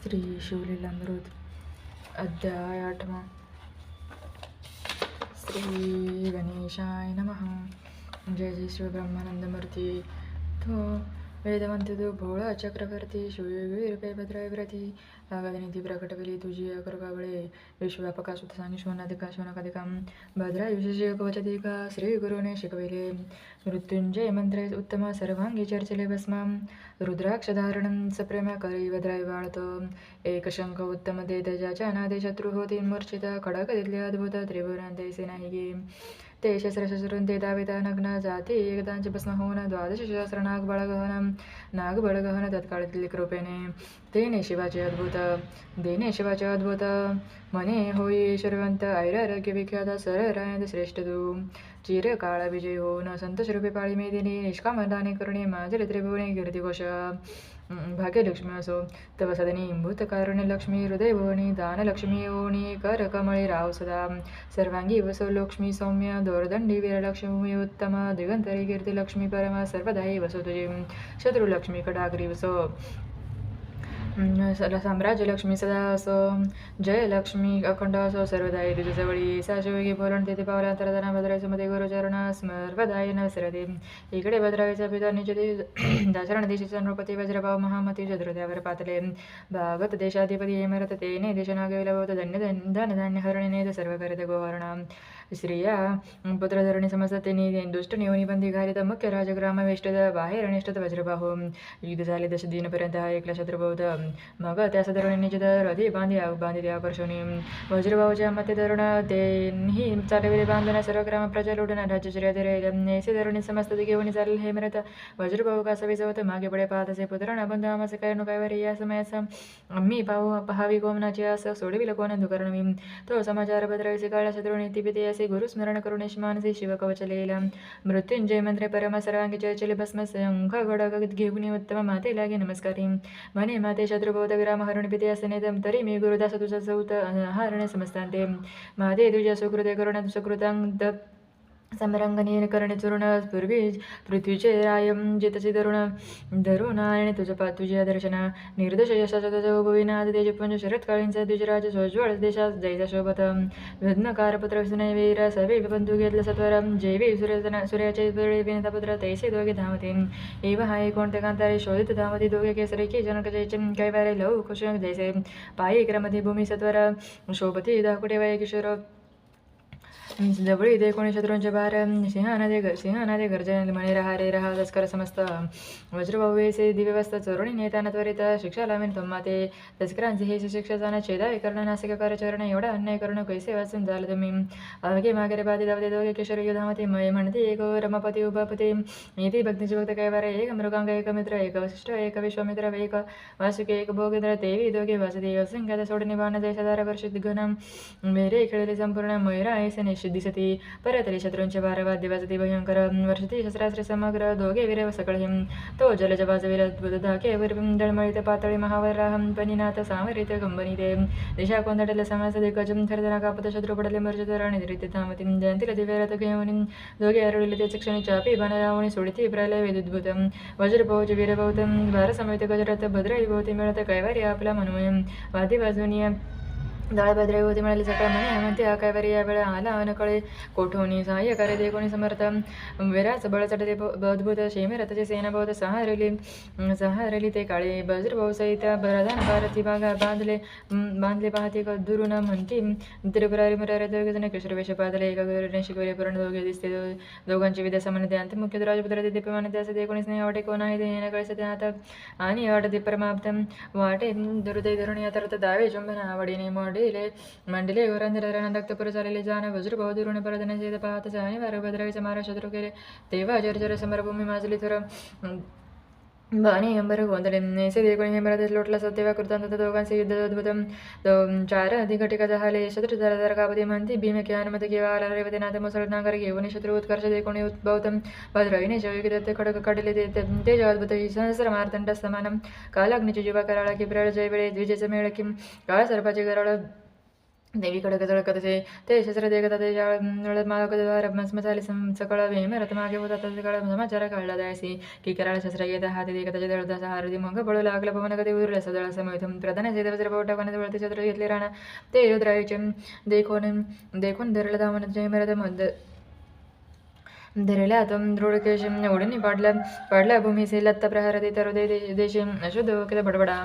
श्री शिवलीलामृत अध्याय 8. श्री गणेशाय नमः. जय जय श्री ब्रह्मानंदमूर्ती. तो वेदवंत तो भोळा चक्रवर्ती शिववीर पै भद्राय व्रती आगाधनिधी प्रकटविली तुझी अकरकावळे विश्वव्यापका सुत सांगी शोनाधिका शोनकाधिकाम भद्राय विशेष कवचधिका श्री गुरुने शिकविले मृत्युंजय मंत्रे उत्तम सर्वांगी चर्चले भस्माम रुद्राक्षधारणं सप्रेम करी भद्राय वाळत एक शंख उत्तम दे त्याच्या अनादे शत्रू होती मूर्छिता खडक दिले अद्भुत त्रिभुवन तैसे नाही गे ते शस्त्रशस्त्रून ते दाविता नग्न जाती एकदांचे भस्म होऊन द्वादश सहस्र नागबळगहन तत्काळातील कृपेने देणे शिवाचे अद्भुत मने होई ईश्वरवंत ऐरारोग्य विख्यात सररायंत श्रेष्ठ तू चिरकाळ विजय होऊन संतोष रूपे पाळी मेदिनी निष्कामदाने करुणे माझे त्रिभुवने कीर्तिघोष भाग्यलक्ष्मी असो तव सदनी भूतकारुण्य लक्ष्मी हृदयभुवनी दानलक्ष्मी ओणी कर कमळे राव सदा सर्वांगी वसो लक्ष्मी सौम्य दोरदंडी वीरलक्ष्मी उत्तम दिगंतरी कीर्ती लक्ष्मी परमा सर्वदायी वसो तुझे शत्रुलक्ष्मी कडागरी वसो साम्राज्य लक्ष्मी सदा असो जय लक्ष्मी अखंड असो सर्वदायी तुझ्या जवळी साशयोगी बोलण तेथे पावला अंतरदाना भद्रायचं मध्ये गुरुचरण सर्वदायी नसरते इकडे भद्रावीचा पिता निजते दासरण देशाचा नृपती वज्रभाव महामती चतुर्ध्यावर पातले भागत देशाधिपती हेमरत तेने देश नागविला बहुत धनधान्य हरणेने सर्व करते गोहरण स्त्रिया पुत्रधरणी समजतात त्यांनी दुष्ट नियोनी बंदी घालित मुख्य राजग्राम वेष्टत बाहेर अनिष्टत वज्रबाहू युद्ध झाले 10 दिनपर्यंत हा एकला शत्रुबौद्ध मग त्या सदरणी निज रधी बांधिले आकर्षणी वज्रबाहूच्या मते धरून तेही चालविले बांधून सर्व ग्राम प्रजा लुटून राज्यश्री राहिले ऐसे धरणी समजतात घेऊन चालले हे मरत वज्रबाहू कासवी चवत मागे पुढे पाहत असे पुत्र बंधू आमासे काय नो काय या समयास आम्ही पहावी कोमनाची आस सोडविल कोण धुकरणवी तो समाचार भद्रावीचे काळा शत्रुणी तिपिते असे गुरुस्मरण करून मानसी शिवकवच लिहिला मृत्युंजय मंत्रे परम सर्वांगी चले भस्म शंख गडग घेऊन उत्तम माते लागे नमस्कारी म्हणे माते शत्रुबौद्ध ग्राम हरण पिते असने तरी मी गुरुदास तुझा सौत हरणे समजतांते माते तुझ्या सुकृते करुण सुकृतांत समरंगणी करणे चुरण पूर्वी पृथ्वीचे रायम जितसे धरून आणि तुझ्या दर्शना निर्दोष यशाचा तुझा उभविनाथ तेज पंच शरत्काळींचा द्विजराज सोज्वळ देशात जैसा शोभत विघ्नकार पुत्र विष्णवीर सवे बंधू घेतलं सत्वर जैवी सूर्याचे विनतापुत्र तैसे दोघे धावते एव हाय कोणते कांतारे शोधित धावती दोघे केसरे की जनक जयचे कैवारे लव कुश जैसे पायी क्रमती भूमी सत्वर शोभती दाकुटे वय किशोर जवळी दे कोणी शत्रूंचे भार सिंहानादे गर्जन म्हणे रहा रे रहा तस्कर समस्त वज्रभाऊ वेसे दिव्यवस्था चोरणी नेताना त्वरित शिक्षा लावेन तुम्हा ते तस्करांचे हे शिक्षा जाणं छेदावे करणं नासिककार चरण एवढा अन्याय करणं कैसे वाचून झालं तुम्ही अवघे मागे बाधी धावते दोघे किशोर युधामते मय म्हणते एक रमापती उभापती येथे भक्तीचे भक्त काय वारे एक मृगांग एक मित्र एक वशिष्ठ एक विश्वामित्र एक वासुके एक भोगेंद्र तेवी दोघे वासुदेव असंख्यात सोडणे बाण जयसाधार वर्षित घन मेरे खेळले संपूर्ण मैरा ऐसे दिसती परतली शत्रूंचे वारवाद्य वाजती भयंकर वर्षती शस्त्रास्त्र समग्र दोघे वीर सकळ तो जलज वाजविल अद्भुत धाके दळमळीत पातळी महावराहम पनिनाथ सामरित कंबनीते दिशा कोंदटल समास दिग्गजम थरधरा कापत शत्रू पडले मर्जत रणित धामती जयंतीला दिव्य रथ घेऊन दोघे अरळले ते क्षणी चापी बाण लावणी सोडती प्रलय विद्युद्भुतम वज्रभौज वीरभौतम भारसमयत गजरथ भद्राई भोवती मिळत कैवारी आपला मनोय वादी बाजूनी दाळभद्राई होती म्हणाली सकाळ म्हणे म्हणते हा कैवारी या वेळा आला अनकळे कोठवणी सहाय्य करे दे कोणी समर्थ विराच बळ चढते अद्भुत शेमे रथाचे सेनाभवत सहारली ते काळे वज्रभाऊ सहित प्रधान भारती बांधले पाहते दुरून म्हणती त्रिपुरारी मुरारे दोघेजण किशोरवेश पादले एका गौरीने शिकवले पूर्ण दोघे दिसते दोघांची विद्या सामान्य अंतिम मुख्य राजपुत्र ते मानते असे ते कोणीच नाही वाटे कोण आहे ते येणं ते हातात आणि वाटते परमाप्तम वाटे दुर्दय धरून यात दावे चुंबन आवडीने मंडले गोरांधरांना दक्तपुर झालेले जाण वज्रभाऊ दुरून परधनाचे पाहतच आणि वार भद्रावीचा मारा शत्रू केले तेव्हा जर्जर समरभूमी माजली थोर आणि अंबर गोंधळे नेसे देकोणी हेमरात लोटला असत तेव्हा कृतांत दोघांचे युद्ध अद्भुतम 4 अधिक घटिका झाले शत्रू जरा कापती म्हणती भीमे हनुमती किंवा आला रेवतीनाथ मुसळ नागर घेऊन शत्रू उत्कर्ष देकोणी उत्भवतम भद्राईने शौकी दत्त खडक काढले ते अद्भुत सहस्र मारतंड समानम कालाग्नीची जीवा कराळा की प्रळ जय वेळे द्विजेचं मेळ किम काळ सर्पाचे गराळ देवीकडे गजळकतसे ते शस्त्र देखत ते मालकद्वार मसाले सकळ वेमरत मागे होता सकाळ समाचार कळला जायसी की कराळ शस्त्र घेता हाती देखत जळदासा हारदी मग पळू लागला पवन कधी उरला सदळ समेत प्रधान सेद वज्र पोटा पण वळती शस्त्र घेतले राणा ते योधरायचे देखून धरलं धावून जय मरत मध धरल्या दृढकेश ओढणी पाडल्या भूमीसे लत्त प्रहार ते तर देशे अशुद्ध किती बडबडा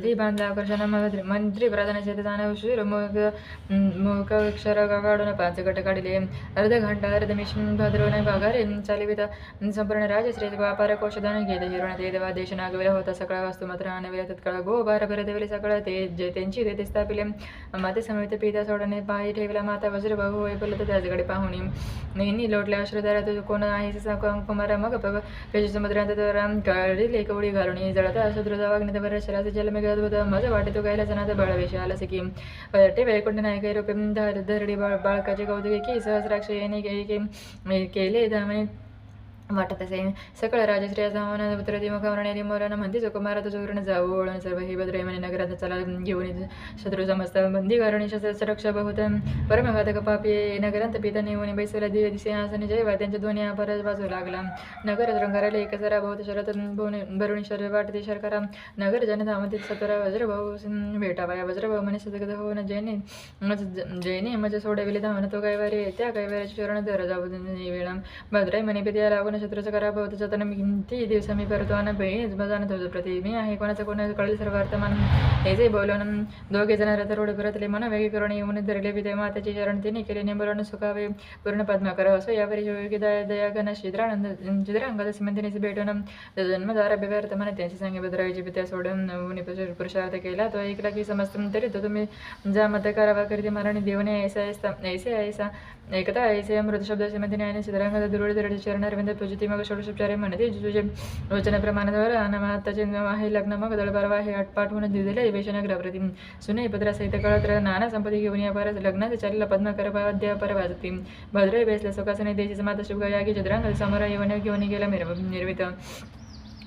ती बांधला आकर्षण मंत्री प्रधानाचे दानव शिर मुख अक्षर काढून 5 गट काढले अर्ध घंटा अर्ध मिशन भाद्रवण भागारे चालिवित संपूर्ण राजश्री व्यापार कोशदान गेले हिरण ते देवा देश नागवेला होता सकाळ वास्तू मात्र आणवेला तत्काळ गो बार भर देवले सकाळ ते जे त्यांची ते स्थापिले माते समेत पिता सोडणे पायी ठेवला माता वज्रभाऊ होय बोलत त्याचकडे पाहुणी नेहमी लोटल्या अश्रुधारात कोण आहे कुमारा मग पेश समुद्रांत काढली कवडी घालून जळता शत्रुता वागण्यात बऱ्याच शराचे जलमेघ होता माझा वाटे तो गायला जनात बाळवेश आला की पटे वैकुंठ नायक रूपे धरडी बाळकाचे कौतुके की सहस्राक्ष येणे केले त्यामुळे वाटत असे सकळ राजश्री धावना उतरती मुखावरणे मोरानं म्हणते कुमारा तुझ्यावरून जाऊ वळून सर्व ही भद्रे म्हणे नगरात चला घेऊन शत्रू समजता बंदी घालून शस्त्ररक्षा बहुत परमघातक पापी नगरांत पिता नेऊन बैसवला दिवे दिसे आसने जयवा त्यांच्या दोन्ही अपराज बाजू लागला नगर रंगाराला एक जरा बहुत शरत भरून शरीर वाटते शर्करा नगर जनधामतीत सतरा वज्रभाऊ भेटावा वज्रभाऊ म्हणे सतगत होऊन जैने मज सोडविले धावण तो काय वारे त्या काय वाऱ्याची चरण दर जाऊ वेळा भद्राई म्हणे पित्या लागून शत्रूचं करा बहुत जाताना मी ती दिवस मी करतो आणि बहीण जाणत होतो प्रति मी आहे कोणाचं कोणाचं कळेल सर्व वर्तमान हे जे बोलवून दोघे जण रथ रोड परतले मन वेगळी करून येऊन धरले पिते माताचे चरण तिने केले निंबरून सुखावे पूर्ण पद्मा करा असो यावरी योगी दया गण चिद्रांगद सिमंतिनीचे भेटून जन्मदार व्यर्थ म्हणे त्यांची सांगे भद्राईची पित्या सोडून पुरुषार्थ केला तो ऐकला की समजत तरी तो तुम्ही जा मत करावा करते मराणी देवने ऐसे ऐसा एकता ऐसे अमृत शब्द सिमंतिनी आणि चिद्रांगद दुरुळ धरडी चरण अरविंद पूजिती मग षोडशोपचारे म्हणते तुझे वचनप्रमाणावर अनामाताचे आहे लग्न मग दळबारवा हे पाठवून दिलेले वेशनग्रप्रती सुने पत्रासहित कळत नाना संपत्ती घेऊन या परत लग्नाचे चालला पद्माकर अद्यापर वाजती भद्र बेसला सुखासने देशीचा माता शुभयागी चिद्रांगद समोर येऊन घेऊन गेला निर्मित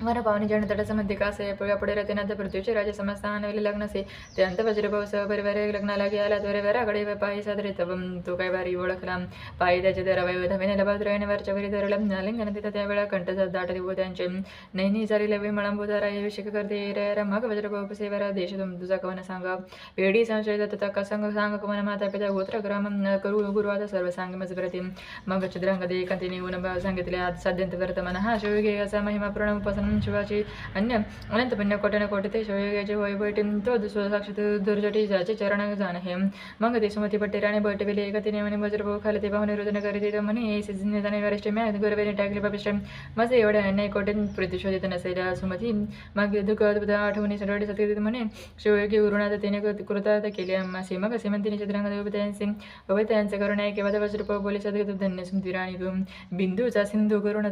वर पावनी जण तटच मध्ये कासे पुढे रतीनाथ पृथ्वीचे राजे समजता आणले लग्नसे ते अंत वज्रभाऊ सहपरिवार लग्नाला गेला त्वरे वराकडे पायी सादरित तो काय बारी ओळखला पायी त्याचे दरावाई धमेने लबाद्रयाने वरच्या वरी धरलं लिंगण तिथं त्यावेळा कंठ दाट देऊ त्यांचे नेहमी चालीला विमळंबुधारा अभिषेक करते रे मग वज्रभाऊ सेवारा देश तुझा कवन सांगा वेडी संशय तथा संग सांग कवन माता पिता गोत्र ग्राम करू गुरुवाद सर्व सांग मज प्रतिम मग चिद्रांग दे एकांती निवून सांगितले आज साध्यंत वर्तमान हा शिवगे असा महिमा प्रणव उपासना शिवाची अन्य अनंत पुण्य कोट्याने कोटी ते शिवयाचे होय बैठीन तो साक्षात दुर्जटी जाचे चरण जाण हे मग ते सुमती पट्टी राणे बैठविले एकतीने म्हणे वज्रभाऊ खाले ते पाहुणे रुदन करीत म्हणे सिद्धने वरिष्ठ म्या गुरवेने टाकले पापिष्ट माझे एवढे अन्याय कोट्यान प्रतिशोधित नसेल सुमती मग दुःख अद्भुत आठवणी सडवडी सत्य म्हणे शिवयोगी उरुणात त्याने कृतार्थ केले मासे मग श्रीमंतीने चित्रांग त्यांचे करून आहे केव्हा वज्रभाऊ बोले सदगत धन्य सुमती राणी तू बिंदूचा सिंधू करुण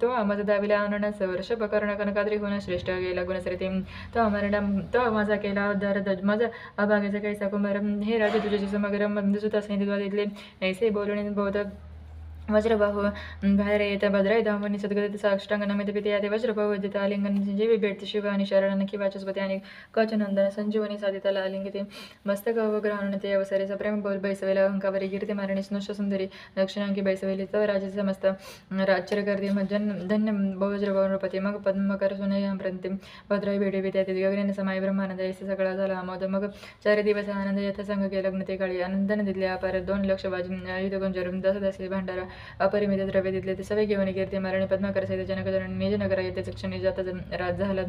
तो मज दाविला आणण्यास वर्ष कर्ण कनकाद्री होणं श्रेष्ठ गेला गुणश्रेती तो मरणा तो माझा केला उद्धार माझा अभाग्याचा कैसा कुमार हे राजे तुझ्याची समग्र सुद्धा सांगितले दिले ऐसे बोलणे बहुत वज्रबाहू बाहेर येता भद्राई धावणी सद्गत साष्टांग नमित पिते याते वज्रबाहू जिता आलिंगन जेवी भेटते शिव आणि शरण नक्की वाचस्पती आणि कचनंदन संजीवनी साधिताला आलिंगिते मस्तक अवग्रहण ते अवसरेचा प्रेम बोल बैसवेला अंकावरी कीर्ती मारणी स्नुष सुंदरी दक्षिणांकी बैसवेली तर राजे समस्त राजचरकर्ती जन धन्य वज्रबाहूपती मग पद्मकर सुनयंप्रंती भद्राई भेटे पिते याते गगने समाय ब्रह्मानंद ऐसे सगळा झाला अमोद मग 4 दिवस आनंद यथासंग के लग्न ते काळी आनंदाने दिले अपार 2 लक्ष बाजी आयुध गुंजरून दसदशी भांडारा अपरिमित द्रव्य दिले ते सवय घेऊन कीर्ती मारणी पद्माकर सहित जनकजन निजनगर येथे क्षणी जाता राज झाला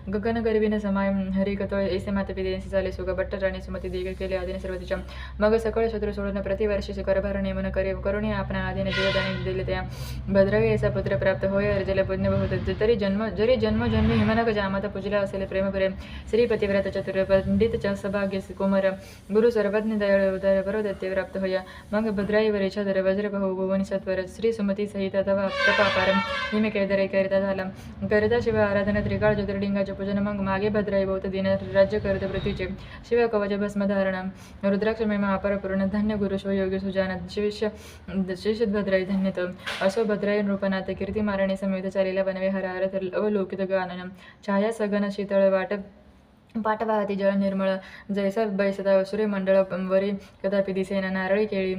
गगन गरिबीने समाय हरिकतो ऐसे माते पिते झाले सुख भट्ट राणी सुमती दीर्घ केले आदीने सर्व तिच्या मग सकळ शत्रू सोडून प्रतिवर्षी करभार नेमन करुणी आपण आदीने जीवदाने दिले त्या भद्रावी ऐसा पुत्र प्राप्त होय अर्जले पुण्य बहुत जरी जन्म हिमनक जामाता पूजला असेल प्रेम प्रेम श्रीपतिव्रत चतुर पंडित सभाग्य कुमार गुरु सर्वज्ञ दयाळ उदर बरोदत्ते प्राप्त होया मग भद्राईवर इच्छाधर वज्रभाऊ भुवनी सत्वर श्री सुमती सहित तपापारम हिमे कैदरे करिता झाला करिता शिव आराधना त्रिकाळ ज्योतिर्लिंगाचे पूजन मग मागे भद्राई बहुत दिन राज्य करत पृथ्वीचे शिव कवच भस्मधारण रुद्राक्ष महिमा अपर पूर्ण धन्य गुरु शिवयोगी सुजान शिष्य भद्राई धन्यत असो भद्राई नृपनाथ कीर्ती मारणे समेत चालेला वनविहार अवलोकित गानन छाया सगन शीतळ वाट पाठवाहती जळ निर्मळ जैसा बैसता सूर्यमंडळ वरी कदापि दिसेना नारळी केळी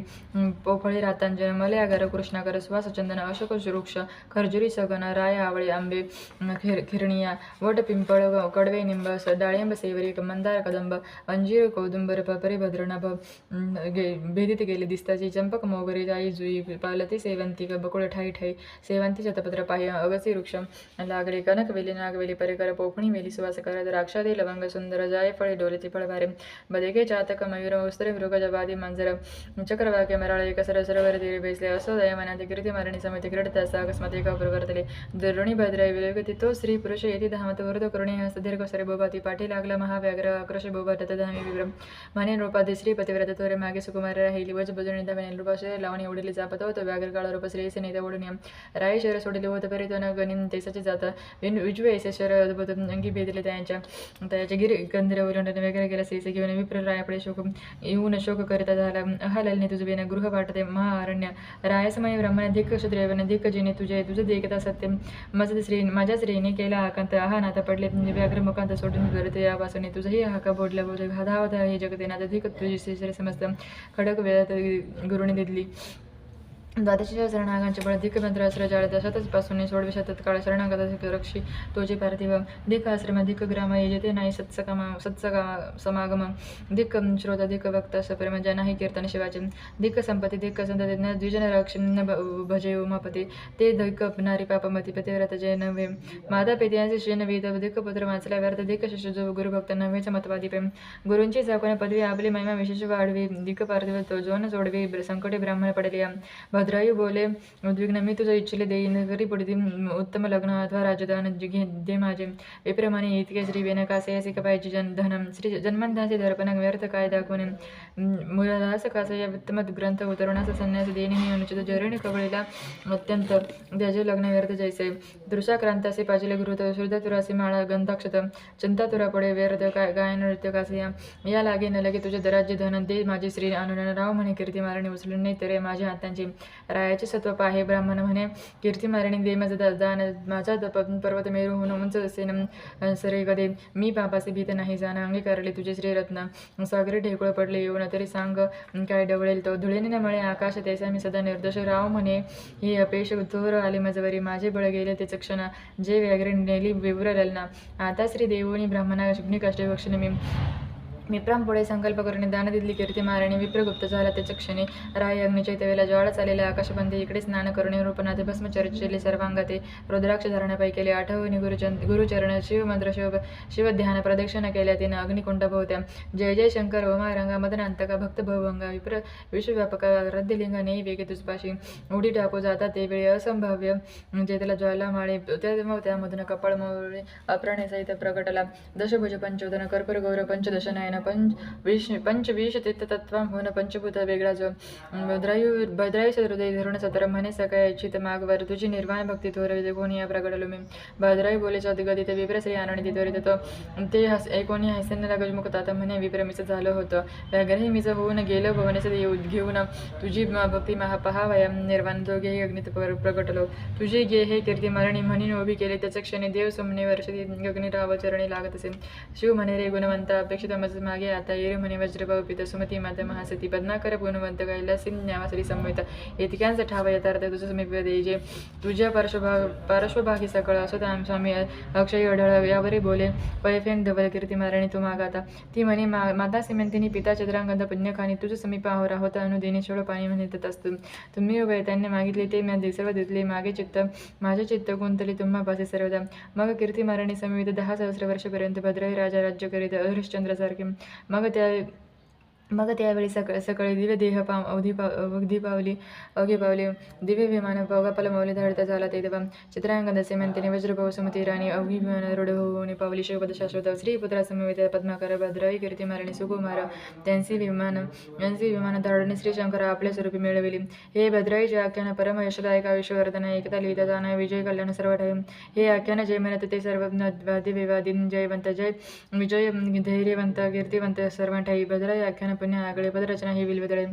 पोफळी रातांजन मलयागर कृष्णाकर श्वासचंदन अशोक वृक्ष खर्जुरी सगन राय आवळे आंबे खिरणिया वट पिंपळ कडवे निंब डाळिंब सेवरी मंदार कदंब अंजीर कौदुंबर परिभद्र नभ भेदित गेले दिसताची चंपक मोगरी जाई जुई पालती सेवंती बकुळ ठाई ठाई सेवंती शतपत्र पाह्य अगसी वृक्ष लागले कनकवेली नागवेली परिकर पोपणी वेली सुवास कर द्राक्षादी लवंग सुंदर जाय फळे डोलेती फळभारे बदेके चातक मयूर वस्त्रे मृग जबादी मंजर चक्रवाक्य मराळ एक सरसरवर देवी बेसले असो दयामानाते कीर्ती मारणी समिती क्रीडता अकस्मात एका प्रवर्तले दरुणी भद्राय विलोकती तो स्त्री पुरुष येती धामत वृत करुणी हस्त दीर्घ सरे बोबाती पाठी लागला महाव्याघ्र आक्रश बोबा तथामी विभ्रम म्हणे रूपादी श्री पतिव्रत तोरे मागे सुकुमार राहिली वज बजणी धावणे रूपाशे लावणी उडली जापत होत व्याघ्र काळ रूप श्री नेता ओढून राय शहर सोडले होत परितोन गणिन तेसाची जाता उजवे ऐसे शहर अद्भुत अंगी भेदले त्याच्या गिरी गंधर उलंडन वगैरे गेला सेसे घेऊन विप्र रायापुढे शोक येऊन शोक करिता झाला अहललने तुझे बेन गृह वाटते महाअरण्य रायसमय ब्रह्मणे धिक्क क्षत्रियवन धिक्क जिने तुझे देखता सत्य माझ्या स्त्रीने केला आकांत आहा नाता पडले व्याघ्र मुखांत सोडून करते या वासने तुझंही हाका बोडला बोध धावत हे जगते नाता धिक तुझी श्री समस्त खडक वेळात गुरुने दिली द्वादशीच्या शरणागांचे बळ धिक मंत्र आश्रय जाळ दशातच पासून 16व्या शतकात काळ शरणागत रक्षी तोचे पार्थिव धिक आश्रम धिक ग्राम येते नाही सत्सका समागम धिक श्रोता धिक वक्ता सप्रेम नाही कीर्तन शिवाचे धिक संपत्ती धिक संतती द्विजन रक्ष भजे उमापती ते धिक नारी पापमती पतिव्रत जय नव्हे माता पित्यांचे श्री नवीत धिक पुत्र वाचला व्यर्थ धिक शिष्य जो गुरुभक्त नव्हेच मतवादी प्रेम गुरूंची चाकण पदवी आपली महिमा विशेष वाढवी धिक पार्थिव तो जोन सोडवी संकटे ब्राह्मण पडले भद्रायू बोले उद्विग्न मी तुझं इच्छिले देईन घरी पुढे उत्तम लग्न अथवा राजदान दे माझे विप्रमाणे इतके श्री वेनकासे असे पाहिजे धनम श्री जन्मंताचे दर्पण व्यर्थ काय दाखवणे मुलादास कास या उत्तम ग्रंथ तरुणाचा संन्यास देणे ही अनुचित जरीण कवळीला अत्यंत त्याचे लग्न व्यर्थ जैसे दृशाक्रांतासे पाजिले गृहत शुद्धतुरासे माळा गंधाक्षत चिंतातुरा पडे व्यर्थ गायन नृत्य कासे या लागे न लगे तुझे दराज्य धन दे माझे श्री आनंद राव म्हणे कीर्ती मारणे उचलून नाही तरे माझ्या हातांची रायाचे सत्व पाहे ब्राह्मण म्हणे कीर्ती मारणी दे माझा दान माझा पर्वत मेरू होऊन उंच असे सरे कदे मी पापासे भीत नाही जाण अंगीकारले तुझे श्रीरत्न सागरी ढेकळ पडले येऊन तरी सांग काय डवळेल तो धुळेने न मळे आकाश तेसा मी सदा निर्दोष राव म्हणे ही अपेश थोर आले मजवरी माझे बळ गेले ते चक्षणा जे व्याघ्र नेली विव्र ललना आता श्री देवोनी ब्राह्मणा शुभनी काष्टे बक्षणे मित्रांपुढे संकल्प करून दान दिली कीर्ती मारणे विप्रगुप्त झाला त्याच्या क्षणी राय अग्निचैतवेला ज्वाळा चाललेले आकाशबंदी इकडे स्नान करुणे रूपनाथे भस्मचर्चेले सर्वांगाते रुद्राक्ष धारणपाई केले आठवणी गुरुचरण शिवमंत्र शिवध्यान प्रदक्षिणा केल्या तिनं अग्निकुंड भोवत्या जय जय शंकर ओमारंगा मदनांतका भक्त भवभंगा विश्वव्यापका रद्दलिंगा नेई वेगे तुझपाशी उडी टाकू जाता ते वेळी असंभाव्य जे त्याला ज्वाला माळे त्यामधून कपाळ मौळे अप्राणे सहित प्रकटला दशभुज पंचोदन कर्पूर गौर पंचदश नयन पंचवीस तीर्थतत्वं होऊन पंचभूत वेगळा जो भद्रायू हृदय धरून सतर म्हणे सकाळ इच्छित मागवर तुझी निर्वाण भक्ती थोर कोणी या प्रगटलो मी भद्रायू बोले गदित विप्रश्री आनंदी त्वरित ते कोणी हसन्याला गजमुखतात म्हणे विप्रमीच झालं होतं व्याघ्रही मीच होऊन गेलं भवनेच घेऊन तुझी भक्ती पहावया निर्वाण दोघेही अग्नीत प्रगटलो तुझी गे हे कीर्ती मरणी म्हणून उभी केली त्याच्या क्षणी देव सुमने वर्षी अग्नी राव चरणी लागत असे शिव म्हणे रे गुणवंता अपेक्षित मागे आता येरे म्हणे वज्रभाव पिता सुमती माता महासती पद्माकर गुणवंत गायला सिम न्यावासरी संहिता इतक्यांचा ठावा यथार्थ तुझं समीप देजे तुझ्या पार्श्वभागी सकळ असो स्वामी अक्षय अढळ यावरी बोले पैफेन धवल कीर्ती मारणी तू मागाता ती म्हणे माता सिमेंतिनी पिता चंद्रांगंध पुण्यखानी तुझं समीप आहोरा होता अनुदिनी छोड पाणी म्हणत असतो तुम्ही उभे त्यांनी मागितले ते मी सर्व दिसले मागे चित्त माझे चित्त गुंतले तुम्हापासे सर्वदा मग कीर्ती मारणी समीप 10 सहस्र वर्षपर्यंत भद्राई राजा राज्य करीत हरिश्चंद्रासारखे मग त्यावेळी सकाळी दिव्य देह अवधी पावली दिव्य विमान भोगापाला मौली धाडता झाला ते तेव्हा चित्रांगद सेमंतीने वज्रभाव सुमती राणी अवघी विमान रूढ होऊन पावली शिवपद शाश्वत श्रीपुत्रा समवेत पद्माकर भद्राई कीर्ती मारणी सुकुमार त्यांची विमान धाडणे श्रीशंकर आपल्या स्वरूपी मिळविली हे भद्राईचे आख्यान परम यशदायक विश्ववर्धन एकता लिहिता जाणं विजय कल्याण सर्व ठाई हे आख्यान जय म्हणत ते सर्व वादी विवादी जयवंत जय विजय धैर्यवंत कीर्तिवंत सर्व ठाई भद्राई आख्यान पुण्यागळे पदरचना ही विल्वदळे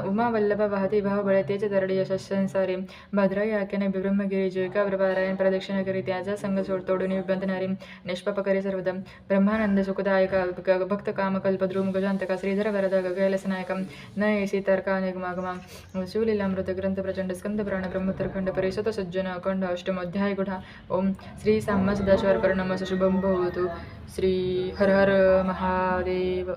उमावल्लभ वाहती भावबळे तेच तरडी यशस् संसारी भद्राई आख्याने ब्रह्मगिरी जयका प्रभारायण प्रदक्षिणा करी त्याचा संघ सोड तोडून बंधनारी निष्पाप करी सर्वदा ब्रह्मानंद सुखदायक भक्त कामकल्पद्रुम गजांतका श्रीधर वरद कैलसनायक न एसी तर्का निगमागमा शिवलीलामृत ग्रंथ प्रचंड स्कंद पुराण ब्रह्मोत्तरखंड परिषद सज्जन अखंड अष्टमोध्याय गुढा ओम श्री साम्य सदाशिवर नमः शुभम भवतु श्री हर हर महादेव.